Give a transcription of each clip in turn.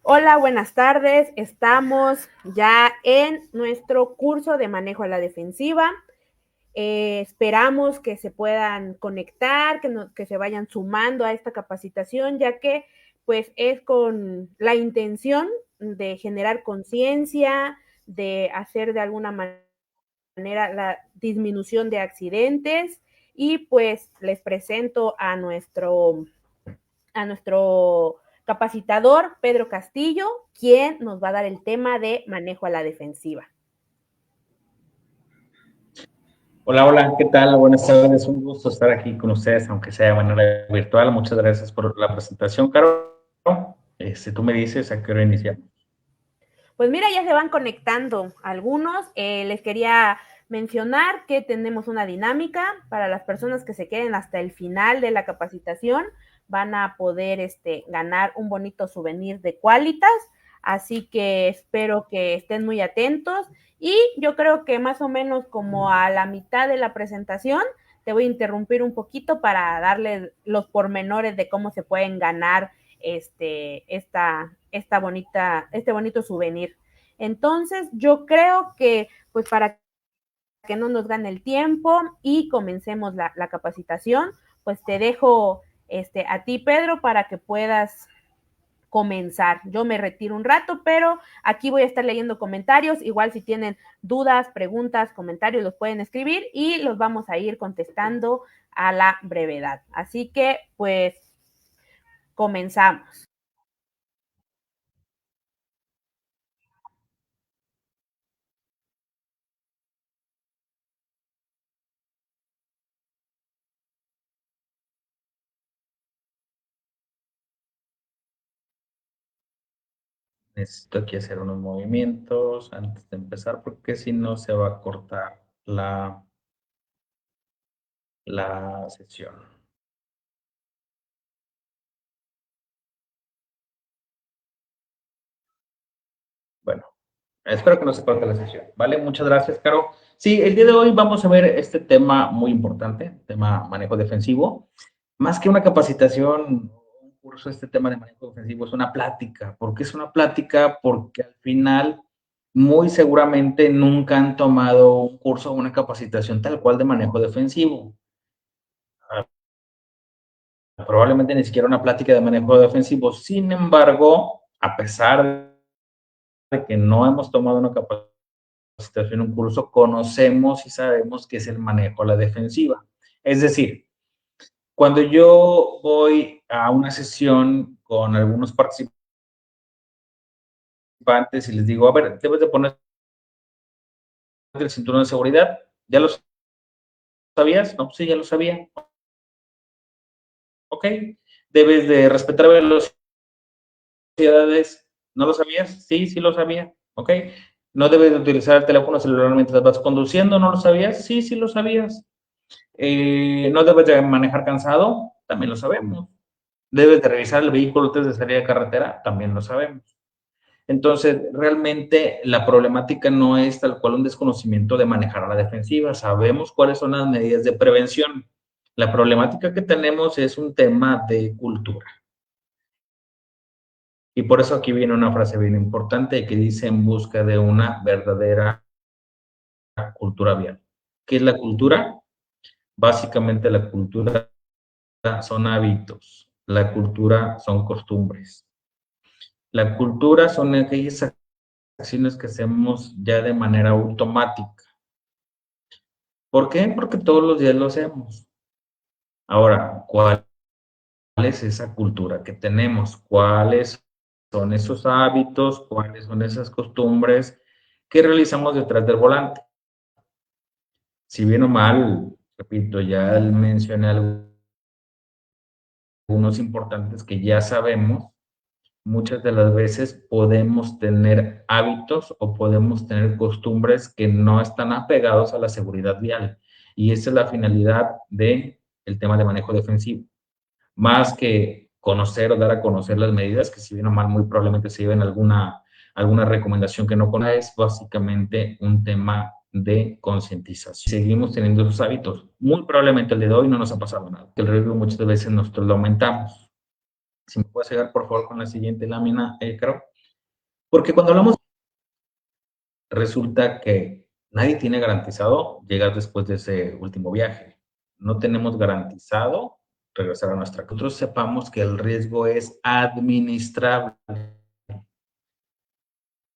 Hola, buenas tardes. Estamos ya en nuestro curso de manejo a la defensiva. Esperamos que se puedan conectar, que se vayan sumando a esta capacitación, ya que pues es con la intención de generar conciencia, de hacer de alguna manera la disminución de accidentes y pues les presento a nuestro capacitador, Pedro Castillo, quien nos va a dar el tema de manejo a la defensiva. Hola, hola, ¿qué tal? Buenas tardes, un gusto estar aquí con ustedes, aunque sea de manera virtual. Muchas gracias por la presentación, Caro. Tú me dices a qué hora iniciamos. Pues mira, ya se van conectando algunos. Les quería mencionar que tenemos una dinámica para las personas que se queden hasta el final de la capacitación. Van a poder ganar un bonito souvenir de Qualitas. Así que espero que estén muy atentos. Y yo creo que más o menos como a la mitad de la presentación, te voy a interrumpir un poquito para darles los pormenores de cómo se pueden ganar este bonito souvenir. Entonces, yo creo que, pues, para que no nos gane el tiempo y comencemos la capacitación, pues te dejo a ti, Pedro, para que puedas comenzar. Yo me retiro un rato, pero aquí voy a estar leyendo comentarios. Igual si tienen dudas, preguntas, comentarios, los pueden escribir y los vamos a ir contestando a la brevedad. Así que, pues, comenzamos. Necesito aquí hacer unos movimientos antes de empezar, porque si no se va a cortar la sesión. Bueno, espero que no se corte la sesión, ¿vale? Muchas gracias, Caro. Sí, el día de hoy vamos a ver este tema muy importante, tema manejo defensivo. Más que una capacitación, un curso, este tema de manejo defensivo es una plática. ¿Por qué es una plática? Porque al final, muy seguramente nunca han tomado un curso o una capacitación tal cual de manejo defensivo. Probablemente ni siquiera una plática de manejo defensivo. Sin embargo, a pesar de que no hemos tomado una capacitación, un curso, conocemos y sabemos qué es el manejo a la defensiva. Es decir, cuando yo voy a una sesión con algunos participantes y les digo, a ver, debes de poner el cinturón de seguridad, ¿ya lo sabías? No, sí, ya lo sabía. Ok. Debes de respetar velocidades, ¿no lo sabías? Sí, sí lo sabía. Ok. No debes de utilizar el teléfono celular mientras vas conduciendo, ¿no lo sabías? Sí, sí lo sabías. No debes de manejar cansado, también lo sabemos. Debes de revisar el vehículo antes de salir a carretera, también lo sabemos. Entonces, realmente la problemática no es tal cual un desconocimiento de manejar a la defensiva. Sabemos cuáles son las medidas de prevención. La problemática que tenemos es un tema de cultura. Y por eso aquí viene una frase bien importante que dice en busca de una verdadera cultura vial. ¿Qué es la cultura? Básicamente la cultura son hábitos, la cultura son costumbres. La cultura son aquellas acciones que hacemos ya de manera automática. ¿Por qué? Porque todos los días lo hacemos. Ahora, ¿cuál es esa cultura que tenemos? ¿Cuáles son esos hábitos? ¿Cuáles son esas costumbres que realizamos detrás del volante? Si bien o mal, repito, ya mencioné algunos importantes que ya sabemos, muchas de las veces podemos tener hábitos o podemos tener costumbres que no están apegados a la seguridad vial. Y esa es la finalidad del tema de manejo defensivo. Más que conocer o dar a conocer las medidas, que si bien o mal muy probablemente se lleven alguna recomendación que no conoces, es básicamente un tema de concientización. Seguimos teniendo esos hábitos. Muy probablemente el día de hoy no nos ha pasado nada. El riesgo muchas veces nosotros lo aumentamos. Si me puedes ayudar, por favor, con la siguiente lámina, Caro. Porque cuando hablamos, resulta que nadie tiene garantizado llegar después de ese último viaje. No tenemos garantizado regresar a nuestra casa. Nosotros sepamos que el riesgo es administrable.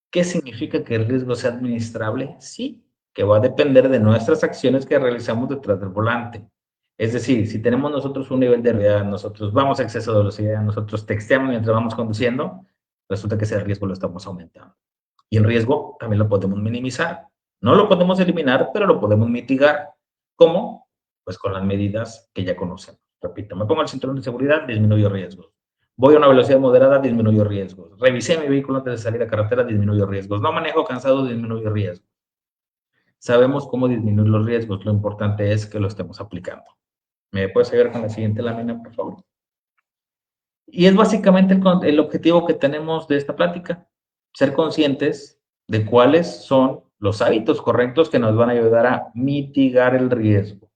¿Qué significa que el riesgo sea administrable? Sí, que va a depender de nuestras acciones que realizamos detrás del volante. Es decir, si tenemos nosotros un nivel de realidad, nosotros vamos a exceso de velocidad, nosotros texteamos mientras vamos conduciendo, resulta que ese riesgo lo estamos aumentando. Y el riesgo también lo podemos minimizar. No lo podemos eliminar, pero lo podemos mitigar. ¿Cómo? Pues con las medidas que ya conocemos. Repito, me pongo el cinturón de seguridad, disminuyo riesgos. Voy a una velocidad moderada, disminuyo riesgos. Revisé mi vehículo antes de salir a carretera, disminuyo riesgos. No manejo cansado, disminuyo riesgos. Sabemos cómo disminuir los riesgos, lo importante es que lo estemos aplicando. ¿Me puedes ayudar con la siguiente lámina, por favor? Y es básicamente el objetivo que tenemos de esta plática, ser conscientes de cuáles son los hábitos correctos que nos van a ayudar a mitigar el riesgo,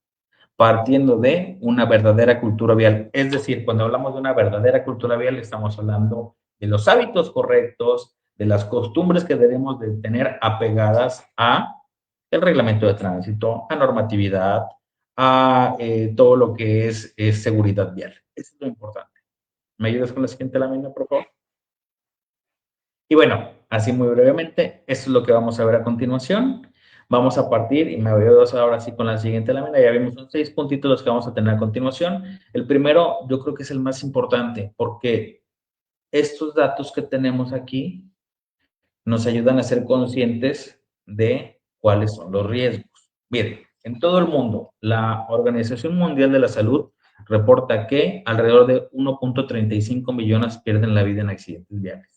partiendo de una verdadera cultura vial. Es decir, cuando hablamos de una verdadera cultura vial, estamos hablando de los hábitos correctos, de las costumbres que debemos de tener apegadas a el reglamento de tránsito, a normatividad, a todo lo que es seguridad vial. Eso es lo importante. ¿Me ayudas con la siguiente lámina, por favor? Y bueno, así muy brevemente, esto es lo que vamos a ver a continuación. Vamos a partir, y me voy ahora sí con la siguiente lámina, ya vimos son 6 puntitos los que vamos a tener a continuación. El primero, yo creo que es el más importante, porque estos datos que tenemos aquí nos ayudan a ser conscientes de cuáles son los riesgos. Miren, en todo el mundo, la Organización Mundial de la Salud reporta que alrededor de 1.35 millones pierden la vida en accidentes viales.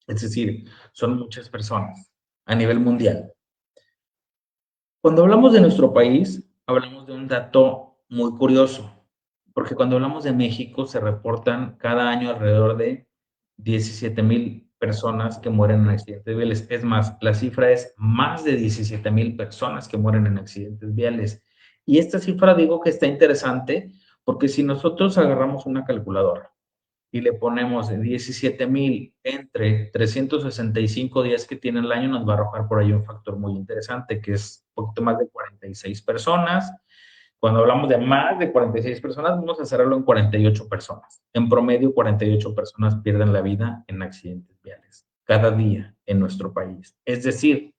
Es decir, son muchas personas a nivel mundial. Cuando hablamos de nuestro país, hablamos de un dato muy curioso, porque cuando hablamos de México se reportan cada año alrededor de 17,000 personas que mueren en accidentes viales. Es más, la cifra es más de 17,000 personas que mueren en accidentes viales. Y esta cifra digo que está interesante porque si nosotros agarramos una calculadora y le ponemos 17,000 entre 365 días que tiene el año, nos va a arrojar por ahí un factor muy interesante, que es un poquito más de 46 personas. Cuando hablamos de más de 46 personas, vamos a cerrarlo en 48 personas. En promedio, 48 personas pierden la vida en accidentes viales cada día en nuestro país. Es decir,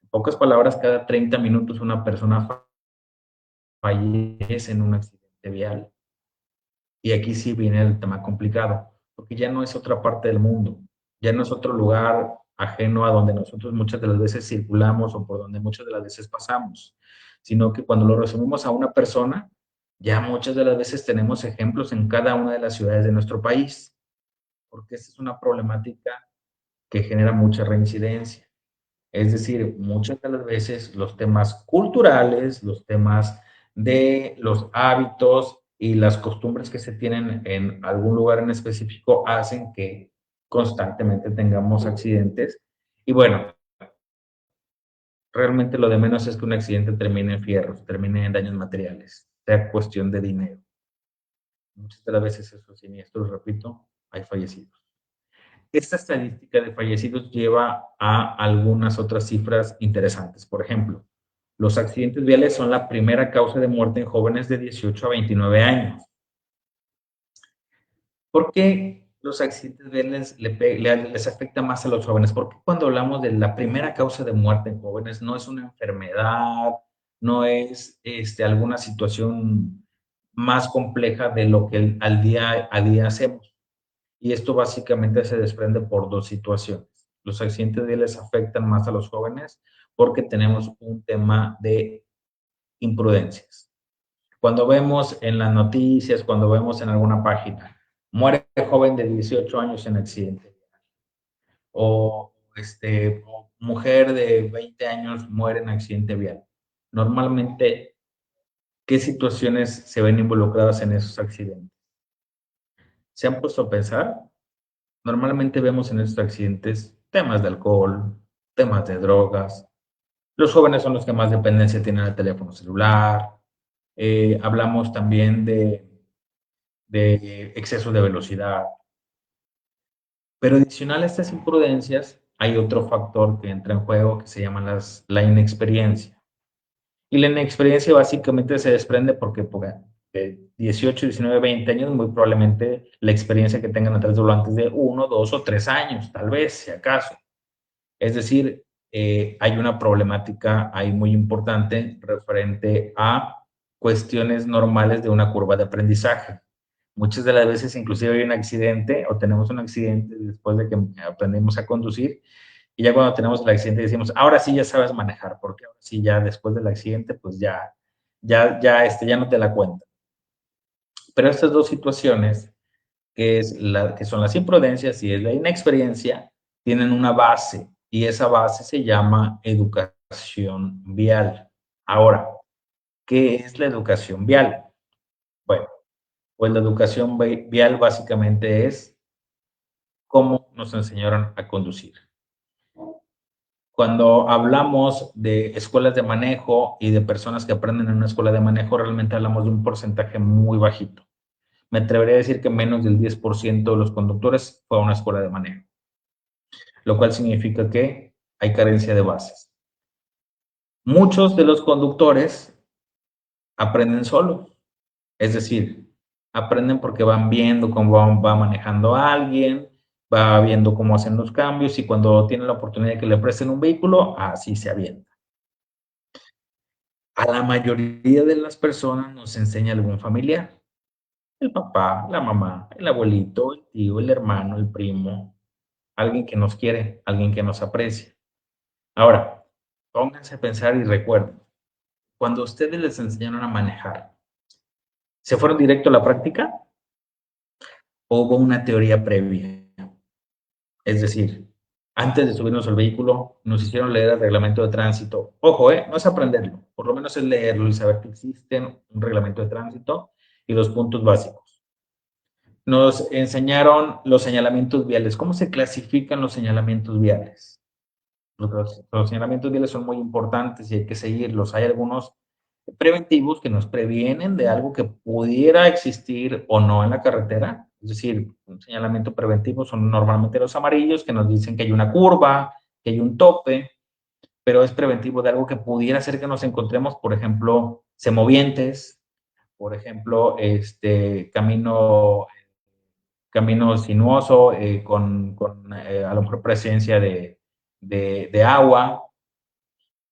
en pocas palabras, cada 30 minutos una persona fallece en un accidente vial. Y aquí sí viene el tema complicado, porque ya no es otra parte del mundo, ya no es otro lugar ajeno a donde nosotros muchas de las veces circulamos o por donde muchas de las veces pasamos, sino que cuando lo resumimos a una persona, ya muchas de las veces tenemos ejemplos en cada una de las ciudades de nuestro país, porque esta es una problemática que genera mucha reincidencia. Es decir, muchas de las veces los temas culturales, los temas de los hábitos y las costumbres que se tienen en algún lugar en específico hacen que constantemente tengamos accidentes. Y bueno, realmente lo de menos es que un accidente termine en fierros, termine en daños materiales, sea cuestión de dinero. Muchas de las veces esos siniestros, repito, hay fallecidos. Esta estadística de fallecidos lleva a algunas otras cifras interesantes. Por ejemplo, los accidentes viales son la primera causa de muerte en jóvenes de 18 a 29 años. ¿Por qué los accidentes viales les afecta más a los jóvenes? Porque cuando hablamos de la primera causa de muerte en jóvenes, no es una enfermedad, no es alguna situación más compleja de lo que al día a día hacemos. Y esto básicamente se desprende por dos situaciones. Los accidentes viales afectan más a los jóvenes porque tenemos un tema de imprudencias. Cuando vemos en las noticias, cuando vemos en alguna página, muere joven de 18 años en accidente, o, o mujer de 20 años muere en accidente vial. Normalmente, ¿qué situaciones se ven involucradas en esos accidentes? ¿Se han puesto a pensar? Normalmente vemos en estos accidentes temas de alcohol, temas de drogas. Los jóvenes son los que más dependencia tienen al teléfono celular. Hablamos también de exceso de velocidad. Pero adicional a estas imprudencias, hay otro factor que entra en juego que se llama la inexperiencia. Y la inexperiencia básicamente se desprende porque de 18, 19, 20 años, muy probablemente la experiencia que tengan atrás de volantes de 1, 2 o 3 años, tal vez, si acaso. Es decir, hay una problemática ahí muy importante referente a cuestiones normales de una curva de aprendizaje. Muchas de las veces inclusive hay un accidente o tenemos un accidente después de que aprendimos a conducir y ya cuando tenemos el accidente decimos, ahora sí ya sabes manejar, porque ahora sí ya después del accidente pues ya no te la cuento. Pero estas dos situaciones, que son las imprudencias y es la inexperiencia, tienen una base y esa base se llama educación vial. Ahora, ¿qué es la educación vial? Bueno, pues la educación vial básicamente es cómo nos enseñaron a conducir. Cuando hablamos de escuelas de manejo y de personas que aprenden en una escuela de manejo, realmente hablamos de un porcentaje muy bajito. Me atrevería a decir que menos del 10% de los conductores fue a una escuela de manejo, lo cual significa que hay carencia de bases. Muchos de los conductores aprenden solos, es decir, aprenden porque van viendo cómo va manejando a alguien, va viendo cómo hacen los cambios y cuando tienen la oportunidad de que le presten un vehículo, así se avienta. A la mayoría de las personas nos enseña algún familiar, el papá, la mamá, el abuelito, el tío, el hermano, el primo, alguien que nos quiere, alguien que nos aprecia. Ahora, pónganse a pensar y recuerden, cuando ustedes les enseñaron a manejar, ¿se fueron directo a la práctica o hubo una teoría previa? Es decir, antes de subirnos al vehículo, nos hicieron leer el reglamento de tránsito. Ojo, no es aprenderlo, por lo menos es leerlo y saber que existe un reglamento de tránsito y los puntos básicos. Nos enseñaron los señalamientos viales. ¿Cómo se clasifican los señalamientos viales? Los señalamientos viales son muy importantes y hay que seguirlos. Hay algunos preventivos que nos previenen de algo que pudiera existir o no en la carretera. Es decir, un señalamiento preventivo son normalmente los amarillos que nos dicen que hay una curva, que hay un tope, pero es preventivo de algo que pudiera ser que nos encontremos, por ejemplo, semovientes, por ejemplo, camino sinuoso con a lo mejor presencia de agua.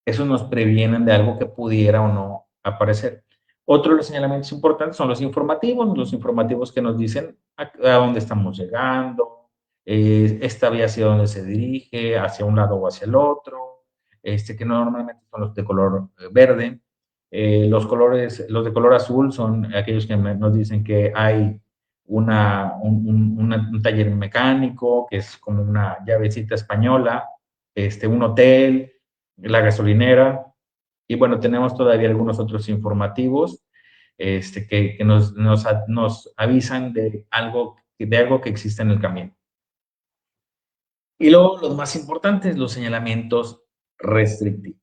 Eso nos previenen de algo que pudiera o no aparecer. Otro de los señalamientos importantes son los informativos que nos dicen a dónde estamos llegando, esta vía hacia dónde se dirige, hacia un lado o hacia el otro, que normalmente son los de color verde. Los de color azul son aquellos que nos dicen que hay un taller mecánico, que es como una llavecita española, un hotel, la gasolinera, y bueno, tenemos todavía algunos otros informativos que nos avisan de algo que existe en el camino. Y luego los más importantes, los señalamientos restrictivos.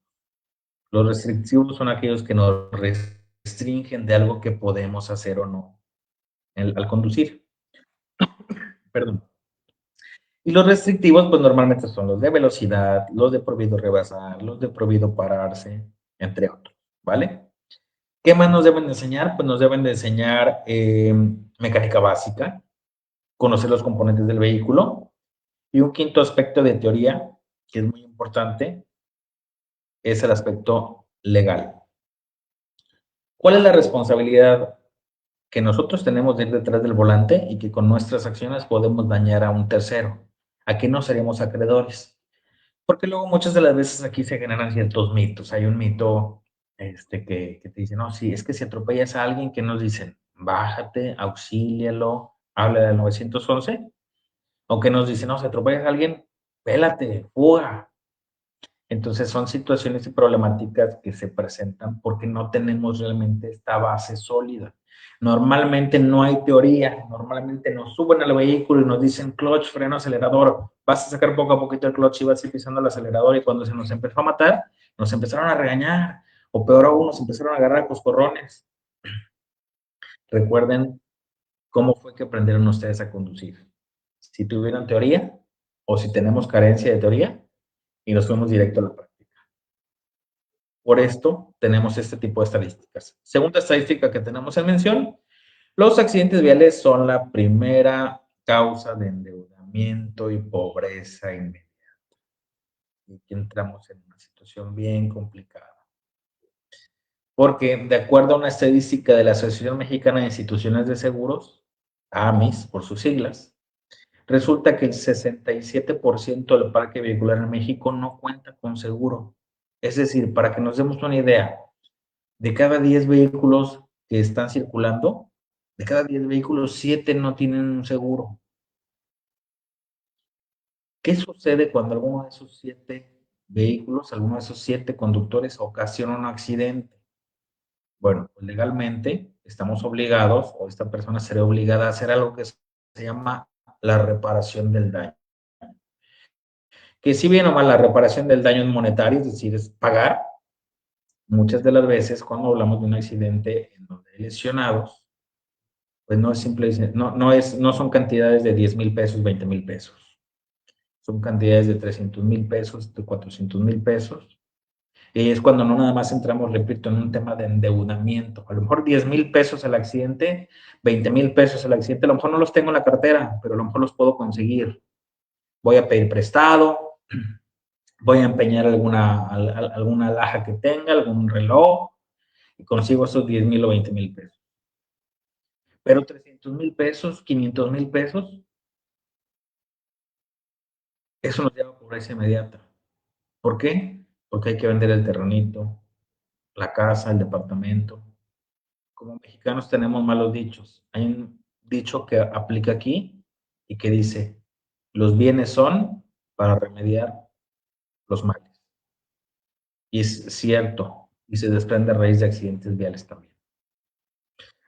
Los restrictivos son aquellos que nos restringen de algo que podemos hacer o no al conducir. Perdón. Y los restrictivos, pues normalmente son los de velocidad, los de prohibido rebasar, los de prohibido pararse, entre otros, ¿vale? ¿Qué más nos deben de enseñar? Pues nos deben de enseñar mecánica básica, conocer los componentes del vehículo y un quinto aspecto de teoría, que es muy importante, es el aspecto legal. ¿Cuál es la responsabilidad que nosotros tenemos de ir detrás del volante y que con nuestras acciones podemos dañar a un tercero? ¿A qué no seríamos acreedores? Porque luego muchas de las veces aquí se generan ciertos mitos. Hay un mito que te dice, no, sí, es que si atropellas a alguien, ¿qué nos dicen? Bájate, auxílialo, habla del 911. O que nos dicen, no, si atropellas a alguien, pélate, fuga. Entonces son situaciones y problemáticas que se presentan porque no tenemos realmente esta base sólida. Normalmente no hay teoría, normalmente nos suben al vehículo y nos dicen clutch, freno, acelerador, vas a sacar poco a poquito el clutch y vas a ir pisando el acelerador y cuando se nos empezó a matar, nos empezaron a regañar o peor aún, nos empezaron a agarrar a coscorrones. Recuerden cómo fue que aprendieron ustedes a conducir. si tuvieron teoría o si tenemos carencia de teoría y nos fuimos directo a la práctica. Por esto tenemos este tipo de estadísticas. Segunda estadística que tenemos en mención, los accidentes viales son la primera causa de endeudamiento y pobreza inmediata. Y aquí entramos en una situación bien complicada. Porque de acuerdo a una estadística de la Asociación Mexicana de Instituciones de Seguros, AMIS por sus siglas, resulta que el 67% del parque vehicular en México no cuenta con seguro. Es decir, para que nos demos una idea, de cada 10 vehículos que están circulando, de cada 10 vehículos, 7 no tienen un seguro. ¿Qué sucede cuando alguno de esos 7 vehículos, alguno de esos 7 conductores ocasiona un accidente? Bueno, pues legalmente estamos obligados, o esta persona será obligada a hacer algo que se llama la reparación del daño. Que si bien o mal la reparación del daño es monetario, es decir, es pagar, muchas de las veces cuando hablamos de un accidente en donde hay lesionados, pues no es simple, no son cantidades de 10,000 pesos, 20,000 pesos. Son cantidades de 300,000 pesos, de 400,000 pesos. Y es cuando no nada más entramos, repito, en un tema de endeudamiento. A lo mejor 10,000 pesos el accidente, 20,000 pesos el accidente, a lo mejor no los tengo en la cartera, pero a lo mejor los puedo conseguir. Voy a pedir prestado, voy a empeñar alguna alhaja que tenga, algún reloj, y consigo esos 10,000 o 20,000 pesos. Pero 300,000 pesos, 500,000 pesos, eso nos lleva a pobreza inmediata. ¿Por qué? Porque hay que vender el terrenito, la casa, el departamento. Como mexicanos tenemos malos dichos. Hay un dicho que aplica aquí y que dice, los bienes son para remediar los males. Y es cierto, y se desprende a raíz de accidentes viales también.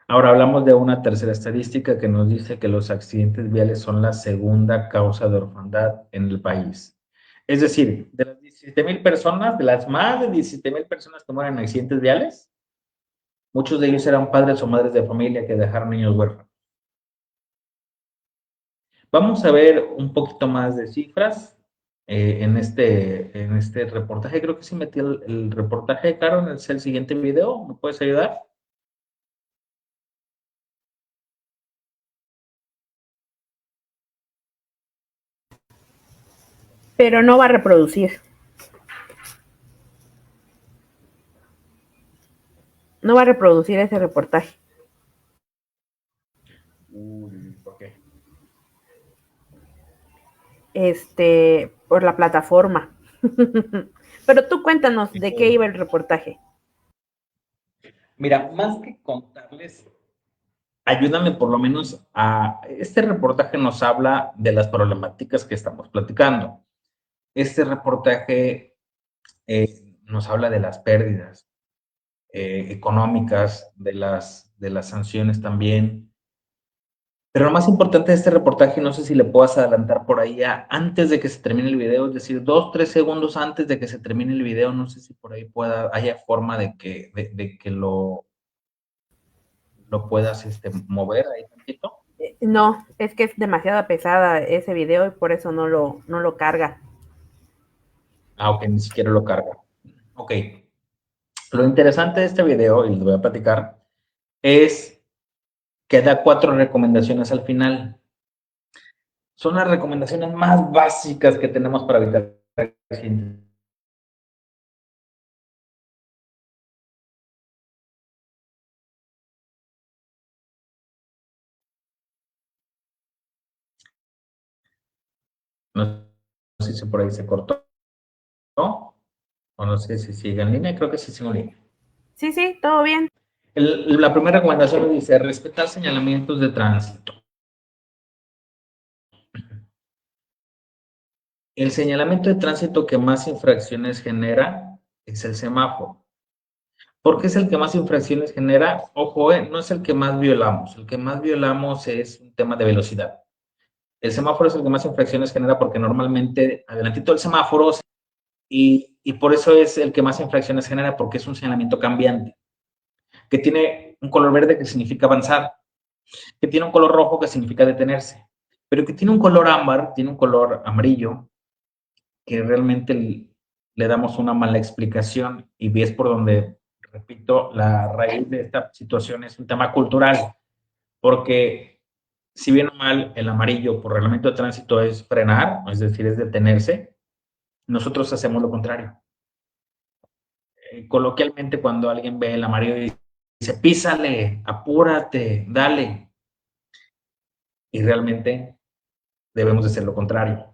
Ahora hablamos de una tercera estadística que nos dice que los accidentes viales son la segunda causa de orfandad en el país. Es decir, de las 17,000 personas, de las más de 17,000 personas que mueren en accidentes viales, muchos de ellos eran padres o madres de familia que dejaron niños huérfanos. Vamos a ver un poquito más de cifras en este reportaje. Creo que sí metí el reportaje, Caro, es el siguiente video. ¿Me puedes ayudar? Pero no va a reproducir. No va a reproducir ese reportaje. ¿Por qué? Por la plataforma. Pero tú cuéntanos de qué iba el reportaje. Mira, más que contarles, ayúdame por lo menos a... Este reportaje nos habla de las problemáticas que estamos platicando. Este reportaje nos habla de las pérdidas económicas, de las sanciones también. Pero lo más importante de este reportaje, no sé si le puedas adelantar por ahí antes de que se termine el video, es decir, 2, 3 segundos antes de que se termine el video, no sé si por ahí haya forma de que lo puedas mover ahí tantito. No, es que es demasiado pesada ese video y por eso no lo carga. Ah, ok, ni siquiera lo carga. Ok. Lo interesante de este video, y les voy a platicar, es que da 4 recomendaciones al final. Son las recomendaciones más básicas que tenemos para evitar accidentes. No sé si por ahí se cortó, ¿no? O no sé si sigue en línea, creo que sí sigue en línea. Sí, todo bien. La primera recomendación dice respetar señalamientos de tránsito. El señalamiento de tránsito que más infracciones genera es el semáforo. ¿Por qué es el que más infracciones genera? Ojo, no es el que más violamos. El que más violamos es un tema de velocidad. El semáforo es el que más infracciones genera porque normalmente adelantito el semáforo y por eso es el que más infracciones genera porque es un señalamiento cambiante, que tiene un color verde que significa avanzar, que tiene un color rojo que significa detenerse. pero que tiene un color ámbar, tiene un color amarillo, que realmente le damos una mala explicación y ves por donde, repito, la raíz de esta situación es un tema cultural, porque si bien o mal el amarillo por reglamento de tránsito es frenar, es decir, es detenerse, nosotros hacemos lo contrario. Coloquialmente cuando alguien ve el amarillo y dice, písale, apúrate, dale, y realmente debemos de hacer lo contrario.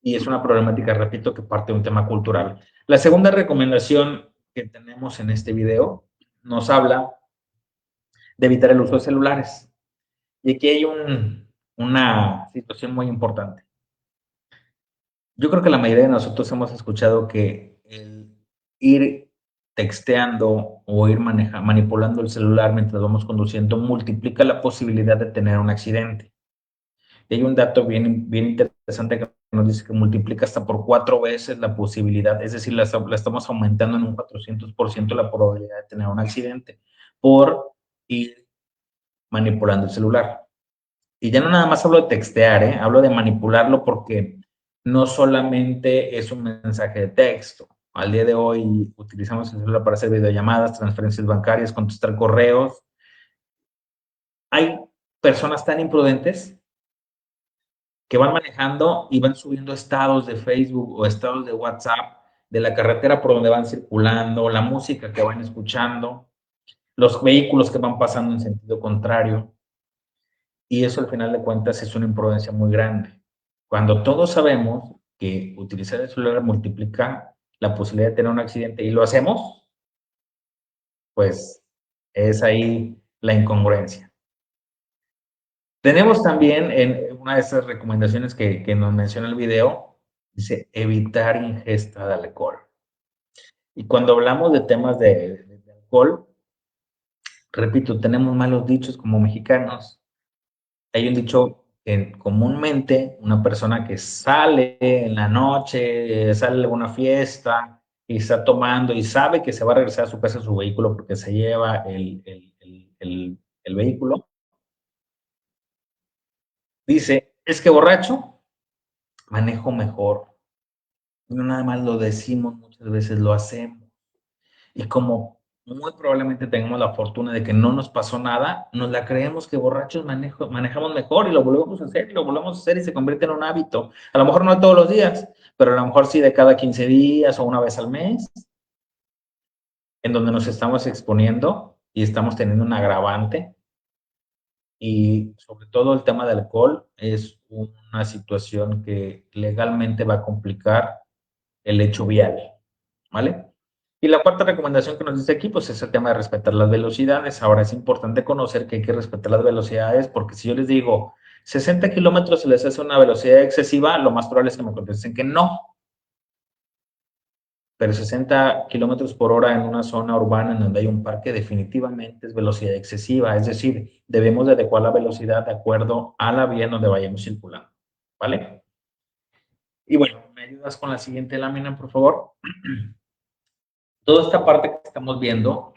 Y es una problemática, repito, que parte de un tema cultural. La segunda recomendación que tenemos en este video nos habla de evitar el uso de celulares. Y aquí hay una situación muy importante. Yo creo que la mayoría de nosotros hemos escuchado que el ir texteando o ir manipulando el celular mientras vamos conduciendo multiplica la posibilidad de tener un accidente. Y hay un dato bien interesante que nos dice que multiplica hasta por 4 veces la posibilidad, es decir, la estamos aumentando en un 400% la probabilidad de tener un accidente por ir manipulando el celular. Y ya no nada más hablo de textear, hablo de manipularlo porque no solamente es un mensaje de texto. Al día de hoy utilizamos el celular para hacer videollamadas, transferencias bancarias, contestar correos. Hay personas tan imprudentes que van manejando y van subiendo estados de Facebook o estados de WhatsApp de la carretera por donde van circulando, la música que van escuchando, los vehículos que van pasando en sentido contrario. Y eso al final de cuentas es una imprudencia muy grande. Cuando todos sabemos que utilizar el celular multiplica la posibilidad de tener un accidente y lo hacemos, pues es ahí la incongruencia. Tenemos también en una de esas recomendaciones que nos menciona el video, dice evitar ingesta de alcohol. Y cuando hablamos de temas de alcohol, repito, tenemos malos dichos como mexicanos. Hay un dicho que comúnmente una persona que sale en la noche, sale a alguna fiesta y está tomando y sabe que se va a regresar a su casa a su vehículo porque se lleva el vehículo, dice, es que borracho, manejo mejor. No nada más lo decimos, muchas veces lo hacemos. Y como muy probablemente tengamos la fortuna de que no nos pasó nada, nos la creemos que borrachos manejamos mejor y lo volvemos a hacer y lo volvemos a hacer y se convierte en un hábito. A lo mejor no todos los días, pero a lo mejor sí de cada 15 días o una vez al mes, en donde nos estamos exponiendo y estamos teniendo un agravante. Y sobre todo el tema del alcohol es una situación que legalmente va a complicar el hecho vial, ¿vale? Y la cuarta recomendación que nos dice aquí, pues es el tema de respetar las velocidades. Ahora es importante conocer que hay que respetar las velocidades porque si yo les digo 60 kilómetros se les hace una velocidad excesiva, lo más probable es que me contesten que no. Pero 60 kilómetros por hora en una zona urbana en donde hay un parque definitivamente es velocidad excesiva. Es decir, debemos de adecuar la velocidad de acuerdo a la vía en donde vayamos circulando. ¿Vale? Y bueno, ¿me ayudas con la siguiente lámina, por favor? Toda esta parte que estamos viendo,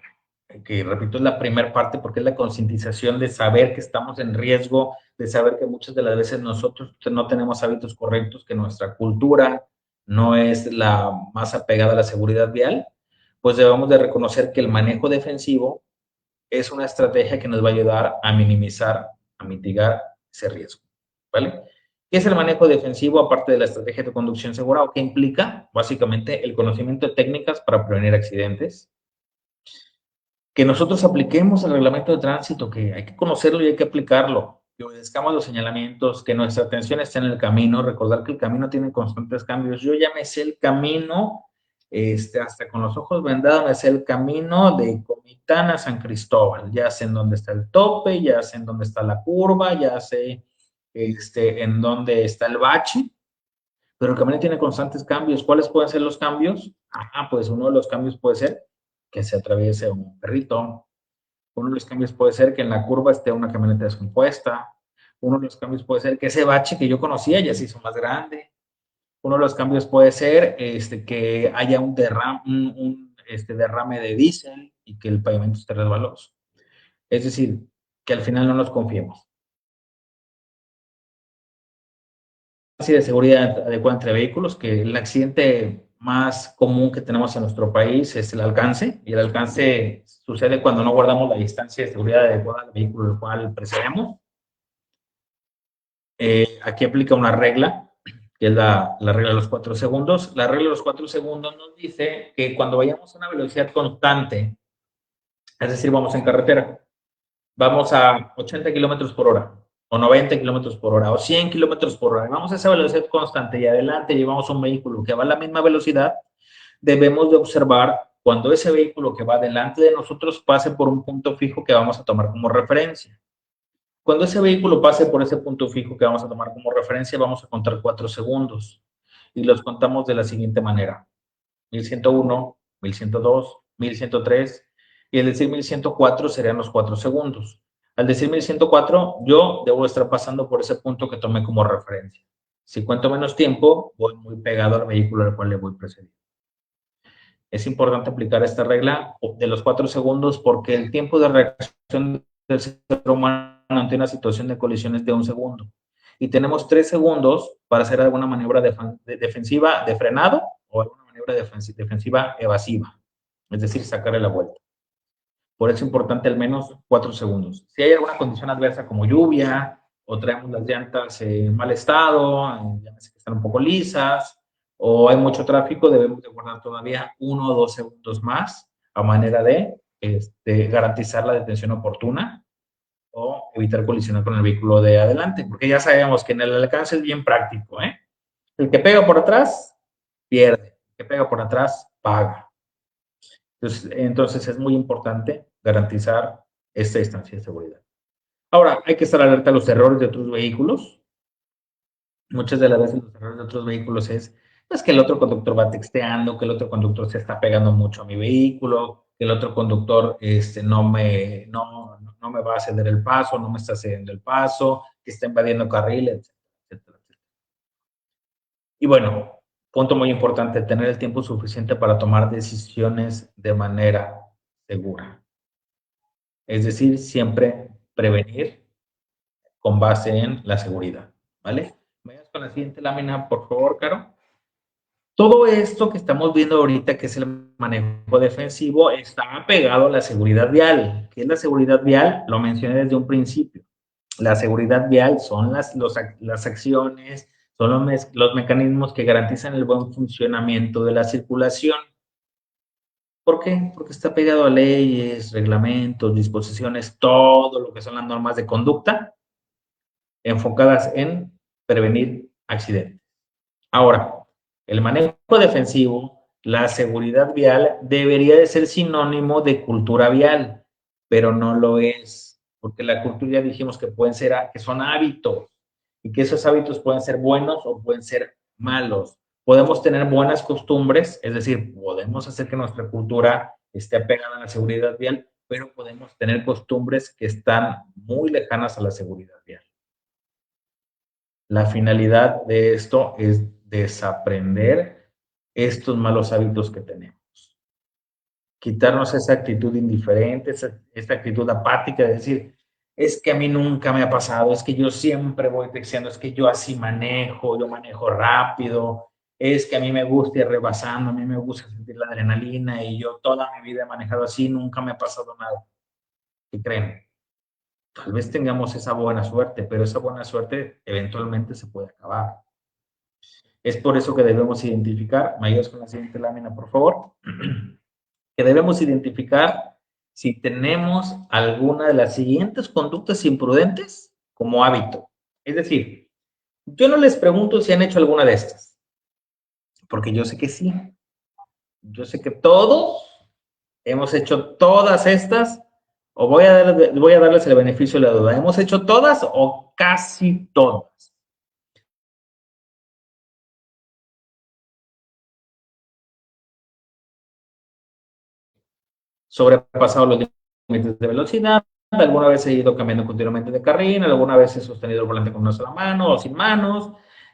que repito es la primera parte porque es la concientización de saber que estamos en riesgo, de saber que muchas de las veces nosotros no tenemos hábitos correctos, que nuestra cultura no es la más apegada a la seguridad vial, pues debemos de reconocer que el manejo defensivo es una estrategia que nos va a ayudar a minimizar, a mitigar ese riesgo, ¿vale? ¿Qué es el manejo defensivo aparte de la estrategia de conducción segura o qué implica? Básicamente el conocimiento de técnicas para prevenir accidentes, que nosotros apliquemos el reglamento de tránsito, que hay que conocerlo y hay que aplicarlo, que obedezcamos los señalamientos, que nuestra atención esté en el camino, recordar que el camino tiene constantes cambios. Yo ya me sé el camino, hasta con los ojos vendados me sé el camino de Comitán a San Cristóbal, ya sé en dónde está el tope, ya sé en dónde está la curva, ya sé en dónde está el bache, pero el camino tiene constantes cambios. ¿Cuáles pueden ser los cambios? Pues uno de los cambios puede ser que se atraviese un perrito. Uno de los cambios puede ser que en la curva esté una camioneta descompuesta. Uno de los cambios puede ser que ese bache que yo conocía ya se hizo más grande. Uno de los cambios puede ser que haya un derrame de diésel y que el pavimento esté resbaloso. Es decir, que al final no nos confiemos. de seguridad adecuada entre vehículos, que el accidente más común que tenemos en nuestro país es el alcance, y el alcance sucede cuando no guardamos la distancia de seguridad adecuada al vehículo al cual precedemos. Aquí aplica una regla, que es la regla de los 4 segundos. La regla de los 4 segundos nos dice que cuando vayamos a una velocidad constante, es decir, vamos en carretera, vamos a 80 kilómetros por hora, o 90 kilómetros por hora, o 100 kilómetros por hora, vamos a esa velocidad constante y adelante llevamos un vehículo que va a la misma velocidad, debemos de observar cuando ese vehículo que va delante de nosotros pase por un punto fijo que vamos a tomar como referencia. Cuando ese vehículo pase por ese punto fijo que vamos a tomar como referencia, vamos a contar 4 segundos y los contamos de la siguiente manera: 1101, 1102, 1103, y al decir 1104 serían los 4 segundos. Al decir 1104, yo debo estar pasando por ese punto que tomé como referencia. Si cuento menos tiempo, voy muy pegado al vehículo al cual le voy precediendo. Es importante aplicar esta regla de los 4 segundos porque el tiempo de reacción del ser humano ante una situación de colisión es de 1 segundo. Y tenemos 3 segundos para hacer alguna maniobra defensiva de frenado o alguna maniobra defensiva evasiva, es decir, sacarle la vuelta. Por eso es importante al menos 4 segundos. Si hay alguna condición adversa como lluvia o traemos las llantas en mal estado, llámese que están un poco lisas, o hay mucho tráfico, debemos de guardar todavía 1 o 2 segundos más a manera de garantizar la detención oportuna o evitar colisionar con el vehículo de adelante, porque ya sabemos que en el alcance es bien práctico, ¿eh? El que pega por atrás, pierde. El que pega por atrás, paga. Entonces es muy importante garantizar esta distancia de seguridad. Ahora, hay que estar alerta a los errores de otros vehículos. Muchas de las veces los errores de otros vehículos es pues, que el otro conductor va texteando, que el otro conductor se está pegando mucho a mi vehículo, que el otro conductor no me va a ceder el paso, no me está cediendo el paso, que está invadiendo carriles, etcétera, etcétera. Y bueno, punto muy importante, tener el tiempo suficiente para tomar decisiones de manera segura. Es decir, siempre prevenir con base en la seguridad, ¿vale? Vayamos con la siguiente lámina, por favor, Caro. Todo esto que estamos viendo ahorita, que es el manejo defensivo, está apegado a la seguridad vial. ¿Qué es la seguridad vial? Lo mencioné desde un principio. La seguridad vial son las acciones, son los mecanismos que garantizan el buen funcionamiento de la circulación. ¿Por qué? Porque está pegado a leyes, reglamentos, disposiciones, todo lo que son las normas de conducta enfocadas en prevenir accidentes. Ahora, el manejo defensivo, la seguridad vial, debería de ser sinónimo de cultura vial, pero no lo es, porque la cultura ya dijimos que pueden ser, que son hábitos, y que esos hábitos pueden ser buenos o pueden ser malos. Podemos tener buenas costumbres, es decir, podemos hacer que nuestra cultura esté apegada a la seguridad vial, pero podemos tener costumbres que están muy lejanas a la seguridad vial. La finalidad de esto es desaprender estos malos hábitos que tenemos. Quitarnos esa actitud indiferente, esta actitud apática de decir, es que a mí nunca me ha pasado, es que yo siempre voy texteando, es que yo así manejo, yo manejo rápido, es que a mí me gusta ir rebasando, a mí me gusta sentir la adrenalina y yo toda mi vida he manejado así, nunca me ha pasado nada. ¿Qué creen? Tal vez tengamos esa buena suerte, pero esa buena suerte eventualmente se puede acabar. Es por eso que debemos identificar, me ayudas con la siguiente lámina, por favor, que debemos identificar si tenemos alguna de las siguientes conductas imprudentes como hábito. Es decir, yo no les pregunto si han hecho alguna de estas, porque yo sé que sí. Yo sé que todos hemos hecho todas estas, o voy a darles el beneficio de la duda. ¿Hemos hecho todas o casi todas? Sobrepasado los límites de velocidad, alguna vez he ido cambiando continuamente de carril, alguna vez he sostenido el volante con una sola mano o sin manos,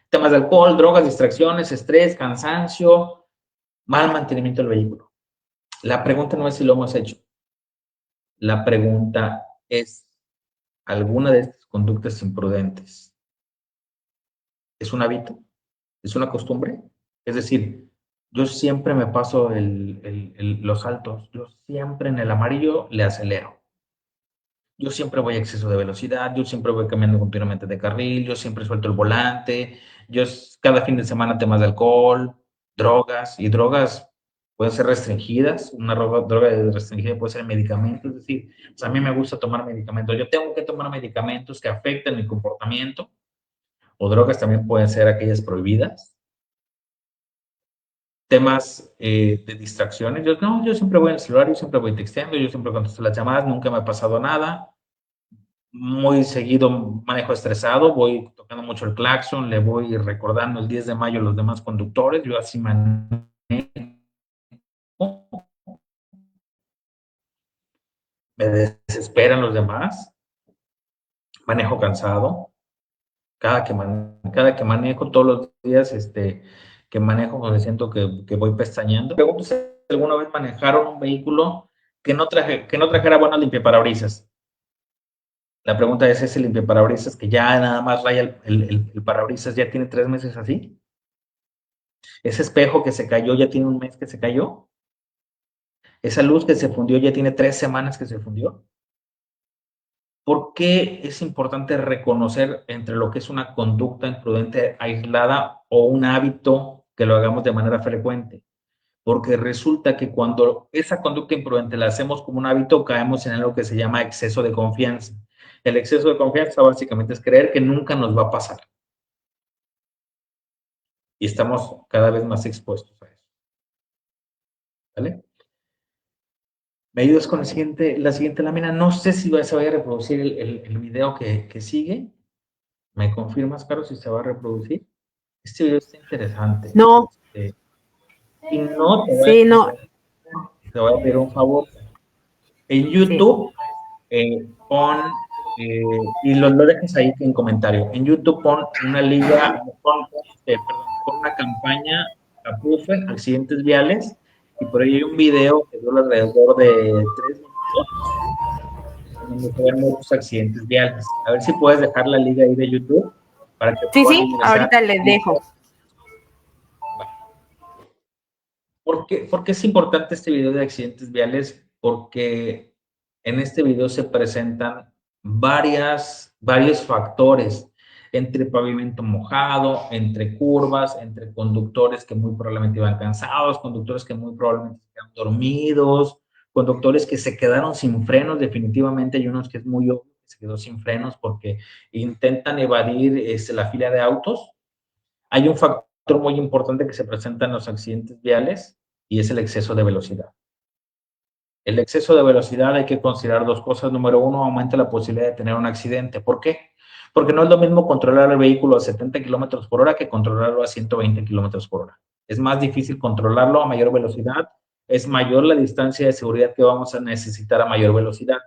temas de alcohol, drogas, distracciones, estrés, cansancio, mal mantenimiento del vehículo. La pregunta no es si lo hemos hecho. La pregunta es, ¿alguna de estas conductas imprudentes es un hábito, es una costumbre. Es decir, yo siempre me paso los altos, yo siempre en el amarillo le acelero. Yo siempre voy a exceso de velocidad, yo siempre voy cambiando continuamente de carril, yo siempre suelto el volante, cada fin de semana temas de alcohol, drogas, y drogas pueden ser restringidas, una droga restringida puede ser medicamentos, es decir, pues a mí me gusta tomar medicamentos, yo tengo que tomar medicamentos que afecten mi comportamiento, o drogas también pueden ser aquellas prohibidas. Temas de distracciones, yo siempre voy en el celular, yo siempre voy texteando, yo siempre contesto las llamadas, nunca me ha pasado nada. Muy seguido manejo estresado, voy tocando mucho el claxon, le voy recordando el 10 de mayo a los demás conductores, yo así manejo. Me desesperan los demás, manejo cansado, cada que manejo todos los días, que manejo, me siento que voy pestañeando. Pregunto si alguna vez manejaron un vehículo que no trajera buenas limpiaparabrisas. La pregunta es, ¿ese limpiaparabrisas que ya nada más raya el parabrisas ya tiene 3 meses así? ¿Ese espejo que se cayó ya tiene un mes que se cayó? ¿Esa luz que se fundió ya tiene 3 semanas que se fundió? ¿Por qué es importante reconocer entre lo que es una conducta imprudente aislada o un hábito que lo hagamos de manera frecuente? Porque resulta que cuando esa conducta imprudente la hacemos como un hábito, caemos en algo que se llama exceso de confianza. El exceso de confianza básicamente es creer que nunca nos va a pasar. Y estamos cada vez más expuestos a eso. ¿Vale? ¿Me ayudas con la siguiente lámina? No sé si se vaya a reproducir el video que sigue. ¿Me confirmas, Caro, si se va a reproducir? Este video está interesante. No. Y no te Sí, no. voy a pedir un favor. En YouTube, pon, y lo dejes ahí en comentario. En YouTube pon una liga, pon una campaña a PUFE, accidentes viales, y por ahí hay un video que dura alrededor de 3 minutos, donde se ven muchos accidentes viales. A ver si puedes dejar la liga ahí de YouTube para que Sí, puedan sí, ingresar. ahorita les dejo. ¿Por qué es importante este video de accidentes viales? Porque en este video se presentan varios factores, entre pavimento mojado, entre curvas, entre conductores que muy probablemente iban cansados, conductores que muy probablemente se quedaron dormidos, conductores que se quedaron sin frenos, definitivamente hay unos que es muy obvio que se quedó sin frenos porque intentan evadir la fila de autos. Hay un factor muy importante que se presenta en los accidentes viales y es el exceso de velocidad. El exceso de velocidad hay que considerar 2 cosas. Número 1, aumenta la posibilidad de tener un accidente. ¿Por qué? Porque no es lo mismo controlar el vehículo a 70 kilómetros por hora que controlarlo a 120 kilómetros por hora. Es más difícil controlarlo a mayor velocidad, es mayor la distancia de seguridad que vamos a necesitar a mayor velocidad.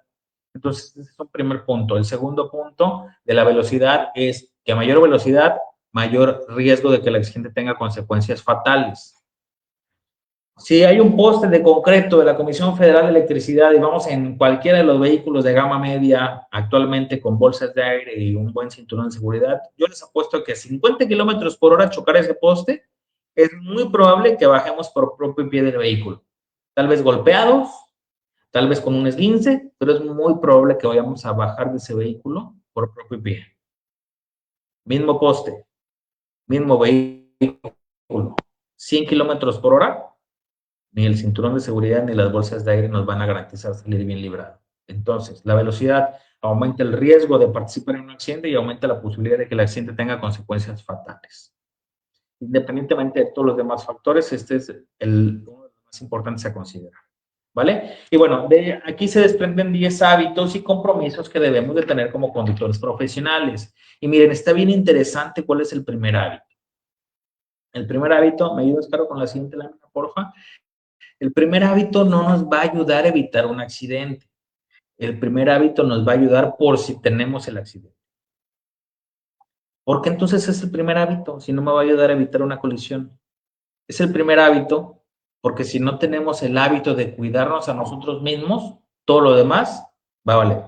Entonces, ese es un primer punto. El segundo punto de la velocidad es que a mayor velocidad, mayor riesgo de que el accidente tenga consecuencias fatales. Si hay un poste de concreto de la Comisión Federal de Electricidad y vamos en cualquiera de los vehículos de gama media actualmente con bolsas de aire y un buen cinturón de seguridad, yo les apuesto que a 50 kilómetros por hora chocar ese poste, es muy probable que bajemos por propio pie del vehículo. Tal vez golpeados, tal vez con un esguince, pero es muy probable que vayamos a bajar de ese vehículo por propio pie. Mismo poste, mismo vehículo, 100 kilómetros por hora, ni el cinturón de seguridad ni las bolsas de aire nos van a garantizar salir bien librado. Entonces, la velocidad aumenta el riesgo de participar en un accidente y aumenta la posibilidad de que el accidente tenga consecuencias fatales. Independientemente de todos los demás factores, este es uno de los más importantes a considerar. ¿Vale? Y bueno, de aquí se desprenden 10 hábitos y compromisos que debemos de tener como conductores profesionales. Y miren, está bien interesante cuál es el primer hábito. El primer hábito, ¿me ayudas, Caro, con la siguiente lámina, porfa? El primer hábito no nos va a ayudar a evitar un accidente. El primer hábito nos va a ayudar por si tenemos el accidente. ¿Por qué entonces es el primer hábito si no me va a ayudar a evitar una colisión? Es el primer hábito porque si no tenemos el hábito de cuidarnos a nosotros mismos, todo lo demás va a valer.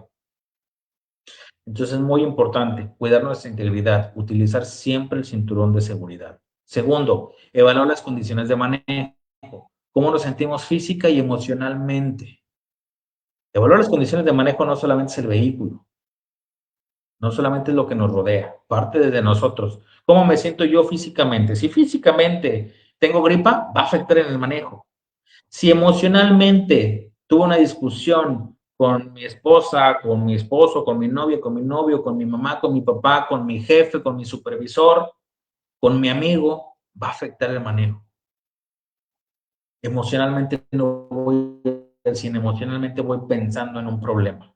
Entonces es muy importante cuidar nuestra integridad, utilizar siempre el cinturón de seguridad. Segundo, evaluar las condiciones de manejo, cómo nos sentimos física y emocionalmente. Evaluar las condiciones de manejo no solamente es el vehículo, no solamente es lo que nos rodea, parte desde nosotros. ¿Cómo me siento yo físicamente? Si físicamente tengo gripa, va a afectar en el manejo. Si emocionalmente tuve una discusión con mi esposa, con mi esposo, con mi novia, con mi novio, con mi mamá, con mi papá, con mi jefe, con mi supervisor, con mi amigo, va a afectar el manejo. Emocionalmente no voy al cine, emocionalmente voy pensando en un problema.